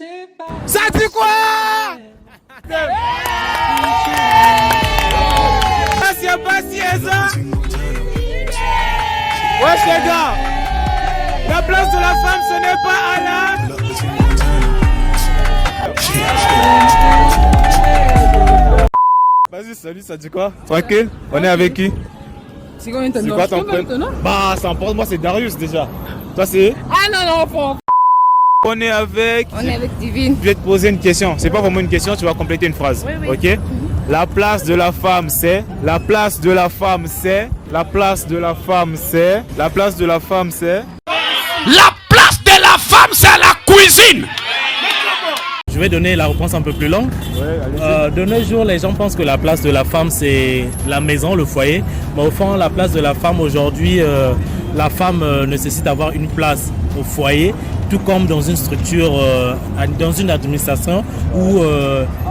Ça dit quoi? Wesh les gars, la place de la femme ce n'est pas à la... Vas-y, salut, ça dit quoi? Tranquille, on est avec qui? C'est combien ton nom? Quoi ton prénom? Bah, ça importe, moi c'est Darius déjà. Toi c'est? Ah non, On est avec Divine. Je vais te poser une question. C'est pas vraiment une question, tu vas compléter une phrase. Oui. Ok? La place de la femme c'est. La place de la femme c'est. La place de la femme c'est. La place de la femme c'est. La place de la femme c'est la cuisine. Je vais donner la réponse un peu plus longue. De nos jours, les gens pensent que la place de la femme, c'est la maison, le foyer. Mais au fond, la place de la femme aujourd'hui, la femme nécessite d'avoir une place au foyer, tout comme dans une structure, dans une administration où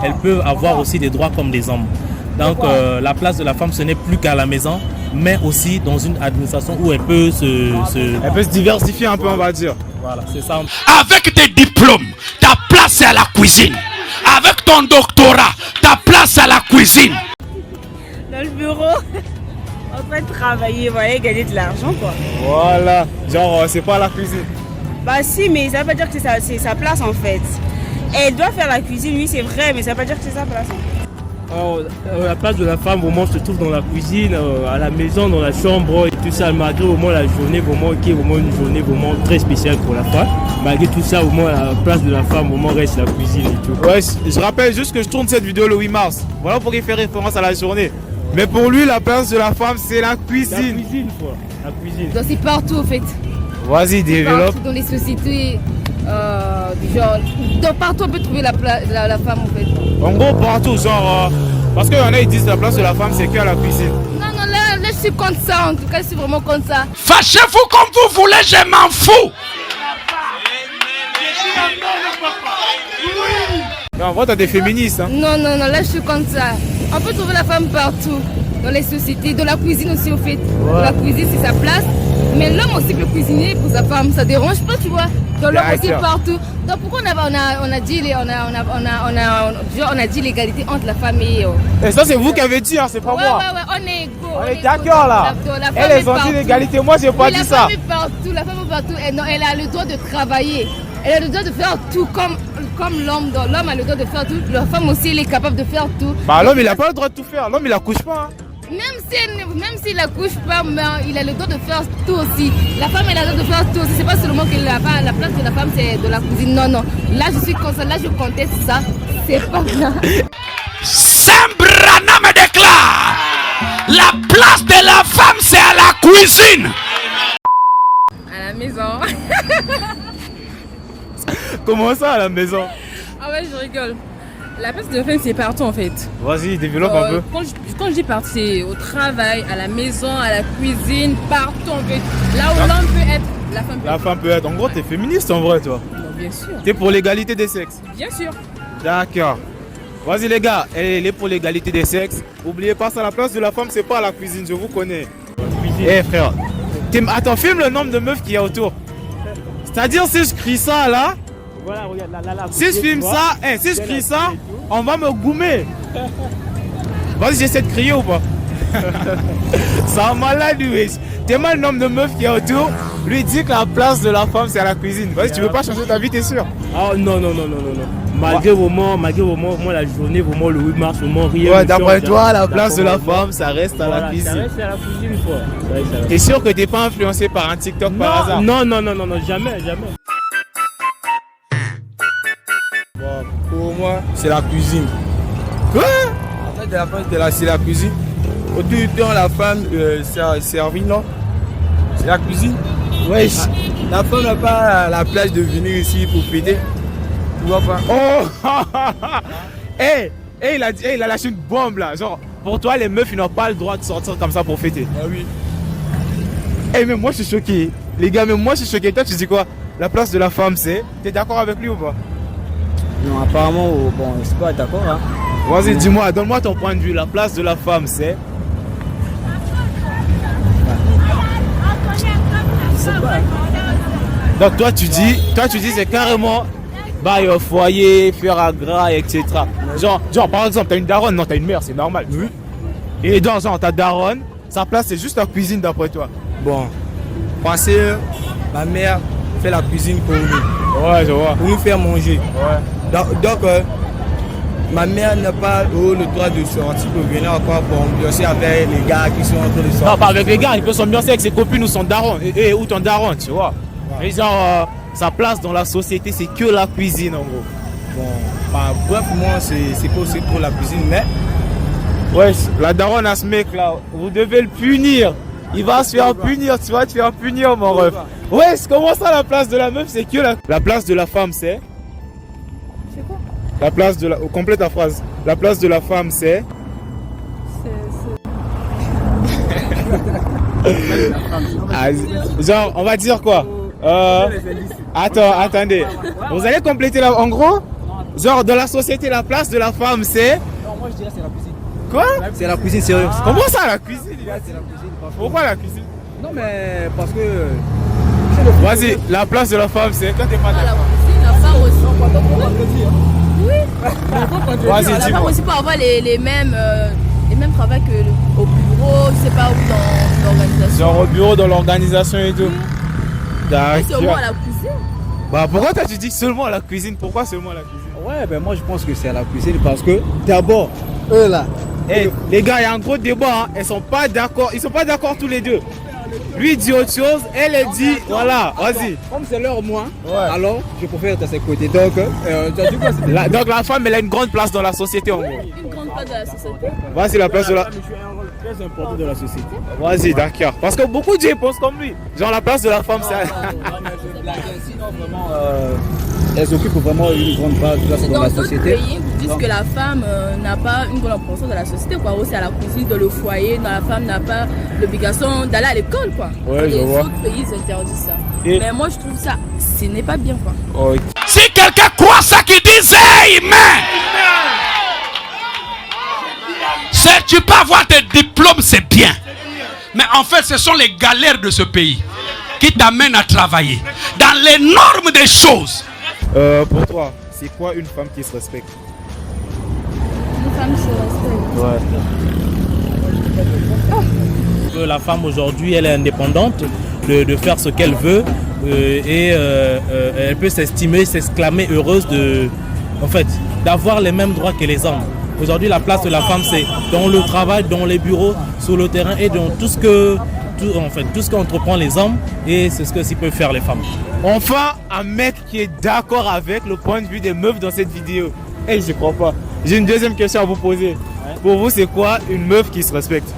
elle peut avoir aussi des droits comme des hommes. Donc la place de la femme, ce n'est plus qu'à la maison, mais aussi dans une administration où elle peut Elle peut se diversifier un peu, on va dire. Voilà, c'est ça. Avec tes diplômes, ta place c'est à la cuisine. Avec ton doctorat, ta place c'est à la cuisine. Dans le bureau, en train de travailler, vous voyez, gagner de l'argent quoi. Voilà, genre c'est pas la cuisine. Bah si, mais ça veut pas dire que c'est sa place en fait. Elle doit faire la cuisine, oui c'est vrai, mais ça veut pas dire que c'est sa place. Alors, la place de la femme vraiment se trouve dans la cuisine, à la maison, dans la chambre et tout ça, malgré au moins la journée vraiment qui est vraiment une journée vraiment très spéciale pour la femme. Malgré tout ça, au moins la place de la femme vraiment reste la cuisine et tout. Ouais, je rappelle juste que je tourne cette vidéo le 8 mars. Voilà pour qu'il fait référence à la journée. Mais pour lui, la place de la femme, c'est la cuisine. La cuisine quoi, la cuisine. Donc c'est partout en fait. Vas-y, développe. Partout dans les sociétés, partout on peut trouver la femme en fait. En gros, partout, genre... parce qu'il y en a, ils disent la place de la femme, c'est qu'à la cuisine. Non, là je suis contre ça, en tout cas je suis vraiment contre ça. Fâchez-vous comme vous voulez, je m'en fous. Non, en vrai, t'as des féministes. Hein. Non, là je suis contre ça. On peut trouver la femme partout, dans les sociétés, dans la cuisine aussi au fait. Ouais. Dans la cuisine c'est sa place, mais l'homme aussi peut cuisiner pour sa femme, ça dérange pas tu vois. Dans l'homme aussi partout. Donc pourquoi on a dit l'égalité entre la femme et... Et ça c'est vous qui avez dit, hein, c'est pas moi. Ouais, on est égaux. On est d'accord là. Elles ont dit l'égalité, moi j'ai pas dit ça. La femme est partout, elle a le droit de travailler. Elle a le droit de faire tout comme l'homme. L'homme a le droit de faire tout. La femme aussi, elle est capable de faire tout. Bah l'homme il a pas le droit de tout faire. L'homme il accouche pas. Hein. Même s'il accouche pas, mais il a le droit de faire tout aussi. La femme elle a le droit de faire tout aussi. C'est pas seulement que la place de la femme c'est de la cuisine. Non. Là je suis comme ça. Là je conteste ça. C'est pas bien. Sembrana me déclare. La place de la femme c'est à la cuisine. À la maison. Comment ça à la maison? Ah ouais, je rigole. La place de la femme, c'est partout en fait. Vas-y, développe un peu. Quand je dis partout, c'est au travail, à la maison, à la cuisine, partout en fait. Là où l'homme peut être, la femme peut être. La femme peut être. En gros, t'es féministe en vrai, toi. Non, bien sûr. T'es pour l'égalité des sexes. Bien sûr. D'accord. Vas-y les gars, elle est pour l'égalité des sexes. Oubliez pas ça, la place de la femme, c'est pas à la cuisine, je vous connais. Eh frère, attends, filme le nombre de meufs qu'il y a autour. C'est-à-dire si je crie ça là, voilà, regarde, là, si je filme ça, si je crie ça, on va me goumer. Vas-y, j'essaie de crier ou pas? C'est un malade lui. T'es mal le nombre de meufs qu'il y a autour. Lui dit que la place de la femme c'est à la cuisine. Vas-y, tu veux pas changer ta vie, t'es sûr? Ah non. Malgré vraiment la journée, vraiment le 8 mars, vraiment rien. Ouais, d'après toi, la place de la femme, ça reste à la cuisine. Ça reste à la cuisine quoi. T'es sûr que t'es pas influencé par un TikTok par hasard? Non, jamais. Bon, pour moi, c'est la cuisine. Quoi? En fait, la femme, c'est la cuisine. Au tout temps, la femme servie, non? C'est la cuisine. Ouais. La femme n'a pas la place de venir ici pour fêter. Tu vois pas? Oh. Il a lâché une bombe là. Genre, pour toi, les meufs, ils n'ont pas le droit de sortir comme ça pour fêter. Ah oui. Mais moi, je suis choqué. Les gars, même moi, je suis choqué. Toi, tu dis quoi? La place de la femme, c'est... T'es d'accord avec lui ou pas? Non, apparemment, bon, je suis pas d'accord. Hein. Vas-y, dis-moi, donne-moi ton point de vue. La place de la femme, c'est... Je sais pas. Donc toi tu dis c'est carrément bail au foyer, faire à gras, etc. Genre, par exemple, t'as une daronne, non, t'as une mère, c'est normal. Oui. Et dans genre, ta daronne, sa place, c'est juste la cuisine d'après toi. Bon, pensez, ma mère fait la cuisine pour nous. Ouais, je vois. Pour nous faire manger. Ouais. Donc ma mère n'a pas le droit de sortir pour venir encore pour ambiancer avec les gars qui sont en train de sortir. Non, pas avec les gars, il peut s'ambiancer avec ses copines ou son daron. Ou ton daron, tu vois. Ouais. Mais genre, sa place dans la société, c'est que la cuisine en gros. Bon, bref, moi, c'est pas aussi pour la cuisine, mais... Ouais, la daronne à ce mec là, vous devez le punir. Il va se faire punir, tu vas te faire punir mon ref. Ouais, comment ça la place de la meuf, c'est que la place de la femme, c'est... C'est quoi? La place de la... Complète ta phrase. La place de la femme, c'est... Genre, on va dire quoi? Attendez. Vous allez compléter en gros? Genre, dans la société, la place de la femme, c'est... Non, moi je dirais c'est la cuisine. Quoi? C'est la cuisine, sérieux. Comment ça, la cuisine? C'est la cuisine. Pourquoi la cuisine? Non, mais parce que... Vas-y, la place de la femme, c'est... Toi, t'es pas La d'accord. cuisine, la femme aussi. Oui. Vas-y, La femme dis-moi. aussi peut avoir les mêmes travaux qu'au bureau, je sais pas où, dans l'organisation. Genre au bureau, dans l'organisation et tout. C'est au moins à la cuisine. Bah pourquoi tu dis seulement à la cuisine? Pourquoi seulement à la cuisine? Ouais, ben moi je pense que c'est à la cuisine parce que d'abord, eux là... Hey, les gars, il y a un gros débat, hein. Ils sont pas d'accord tous les deux. Lui dit autre chose, elle dit, voilà, vas-y. Comme c'est leur moi, Ouais. alors je préfère être à ses côtés. Donc, tu as dit quoi? Donc la femme, elle a une grande place dans la société en gros. Une grande part de la société. Vas-y, la place de la... Je suis un rôle très important de la société. Vas-y, d'accord. Parce que beaucoup de gens pensent comme lui. Genre la place de la femme, c'est... Sinon, vraiment, elles occupent vraiment une grande place dans Dans la d'autres société. pays, vous dites que la femme n'a pas une grande importance dans la société, quoi. Aussi à la cuisine, dans le foyer, la femme n'a pas l'obligation d'aller à l'école, quoi. Ouais, Dans je les vois. autres pays, ils interdisent ça. Et- Mais moi, je trouve ça, ce n'est pas bien, quoi. Ok. Si quelqu'un croit ça, qui dise Amen. Tu peux avoir des diplômes, c'est bien. Mais en fait, ce sont les galères de ce pays qui t'amènent à travailler. Dans les normes des choses. Pour toi, c'est quoi une femme qui se respecte? Une femme se respecte. Ouais. Que la femme aujourd'hui, elle est indépendante de faire ce qu'elle veut et elle peut s'estimer, s'exclamer heureuse d'avoir les mêmes droits que les hommes. Aujourd'hui, la place de la femme, c'est dans le travail, dans les bureaux, sur le terrain et dans tout ce qu'entreprend les hommes, et c'est ce que s'y peuvent faire les femmes. Enfin, un mec qui est d'accord avec le point de vue des meufs dans cette vidéo. Je crois pas. J'ai une deuxième question à vous poser. Pour vous, c'est quoi une meuf qui se respecte?